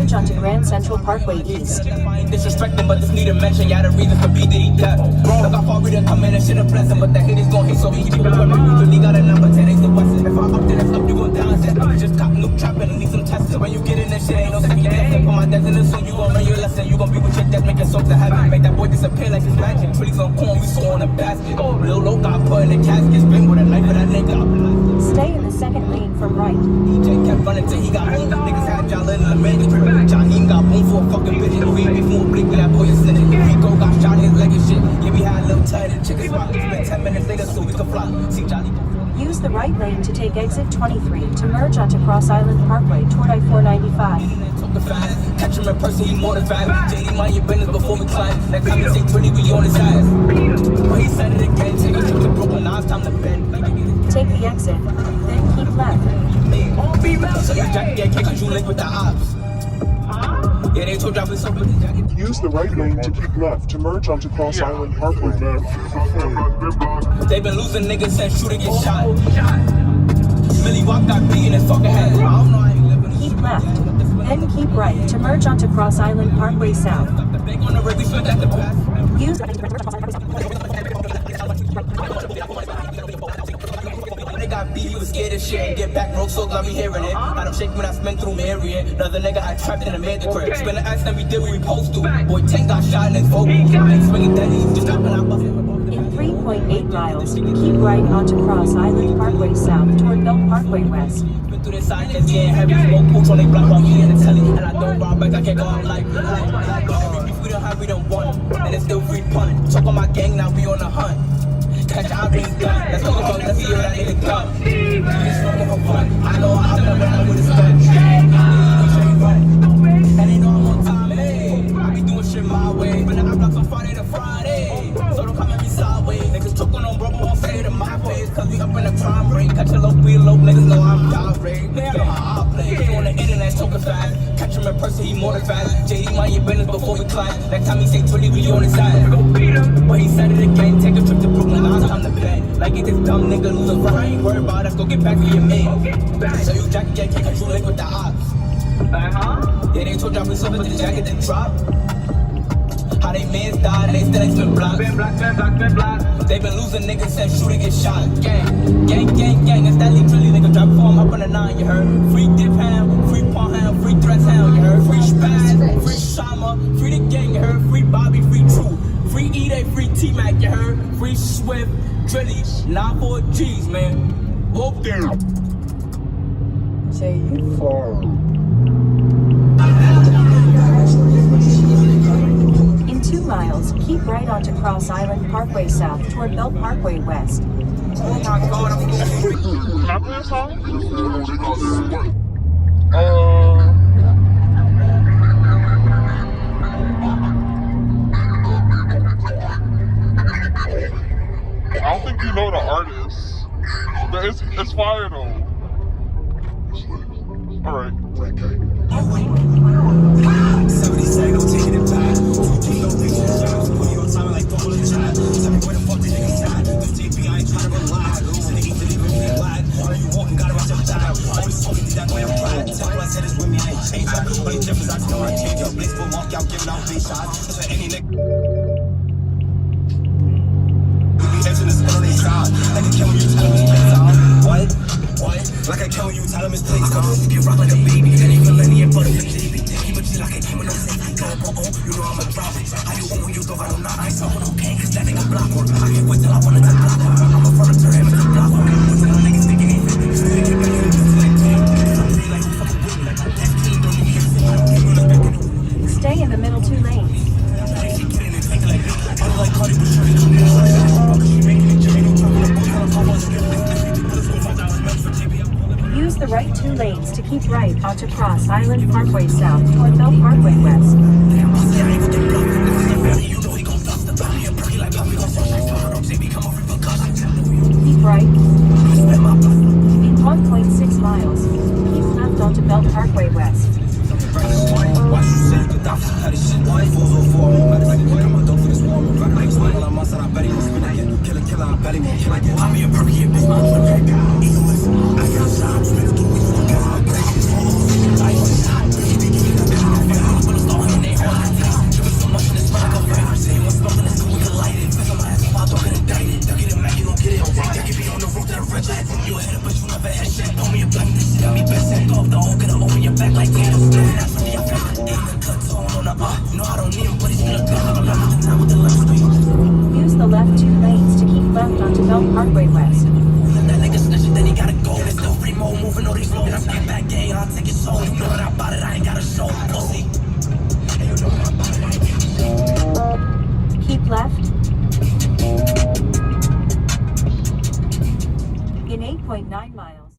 merge onto Grand Central Parkway East. Disrespecting, but this need a mention. Yeah, the reason for B Diddy death. Look how far we done come in and shit a blessing, but the haters gon' hate, so we keep it coming. We really got a number 10, ain't the Westin. If I up, then it's up, you gon' down. Just cop new trapping and need some testing. When you get in this shit, ain't no second guessing. Put my death in the soon, you gon' learn your lesson. You gon' be with your death, make your soul to heaven. Make that boy disappear like his magic. Trillies on corn, we saw on a basket. Lil' low got put in the casket, spin with a knife for that nigga. Stay in the second lane from right. DJ kept running till he got home. Niggas had y'all in the man. Jaheim got boom for a fucking bitch. We beef more blick with that boy is sitting. Rico got shot in his leg and shit. Yeah, we had a little tight and chicken spot. Spent 10 minutes later so we could fly. See Johnny. Use the right lane to take exit 23 to merge onto Cross Island Parkway toward I-495. Catch him in person, he mortified. JD, mind your business before we climb. Next time you say 20, we on his ass. But he said it again. Take a trip to Brooklyn, now it's time to bend. Take the exit, then keep left. So you jacket that cake cause you link with the ops. Yeah, they told y'all we so with the jacket. Use the right lane to keep left to merge onto Cross Island Parkway. They been losing niggas since shooter get shot. Millie Walk got beat in his fucking head. I don't know how you living. Keep left, then keep right to merge onto Cross Island Parkway South. The big on the rig, we spent at the past. Use They got beat, he was scared as shit. Get back, broke, so glad we hearing it. Got him shake when I spin through Marion. Another nigga had trapped in a man the crib. Spin the ass, then we did what we supposed to. Boy, Tank got shot in his vocal. Ain't swinging dead, he's just stopping out busting. in 3.8 miles, keep right onto Cross Island Parkway South toward Belt Parkway West. Been through this side, it's getting heavy. Smoke pooch on they block while we in the telly. And I don't rob back, I can't go out like every beef we don't have, we don't want. And it's still free punt. Talk on my gang, now we on the hunt. Catch our beans done. Let's talk about let's see what that nigga come. Just fucking for fun. I know I'm never running with his gun. And they know I'm on time, hey. I be doing shit my way. But I block from Friday to Friday. So don't come at me sideways. Niggas talking on bro, but won't say it in my face. Cause we up in the crime rate. Catch a low, be low. Niggas know I'm direct. Niggas know how I play. He on the internet talking fast. Catch him in person, he mortified. JD, mind your business before we climb. Next time he say 20, we on his side. But he said it again. Take a trip to Brooklyn, now it's time to bend. Like it this dumb nigga lose a run. I ain't worried about us, go get back to your man. So you jacket, can't control it with the ops. Yeah, they told y'all we so with the jacket that drop. How they mans died, they still ain't spin blocks. They been losing niggas since shooter get shot. Gang, it's that literally nigga drop form up on the 9, you heard? Free dip hound, free pawn hound, free threats hound, you heard? Free spaz, free Shama, free the gang, you heard? Free Bobby, free True, free E-Day, free T-Mac, you heard? Free Swift, Drilly, 9-4 G's, man. Whoop there. Say you Far. In 2 miles, keep right onto Cross Island Parkway South toward Belt Parkway West. Oh my God, I'm Can I play a song? I don't think you know the artist. But it's fire though. Alright. Somebody say don't take it back. Take no pictures, put you on time like Paul and Chad. Tell me where the fuck the niggas at. The TP, I ain't trying to rely. So they eat the leave me glad. All you walking, gotta watch your time. Always talking to that boy, I'm right. Tell me I said it's with me, I ain't changed. Only difference, I know I can't. Your blitz will walk out, giving out big shots. That's for any nigga. Catching the spin on their side. Like a kill when you tell them it's playtime. What? Like I kill when you tell them it's playtime. You rock like a baby, then you can let me in butter for JB. Keep it G like a king with no safety. Go up, you know I'm a drop it. How you want when you thought I don't knock? I saw when okay, cause that nigga block work. I can't wait till I wanted to block her. I'm a front to him and to block her. What's the niggas thinking ain't fit? Just think it better than just like damn. I'm free like who fucking with me. Like I'm that king, don't need to I don't give a back. Stay in the middle 2 lanes. They keep getting it, think like me. I'm like Cardi, but sure they come in. She making it, Jimmy, no trouble. I'm both on the phone, Use the right 2 lanes to keep right onto Cross Island Parkway South toward Belt Parkway West. Keep right. In 1.6 miles, keep left onto Belt Parkway West. Elm Parkway West.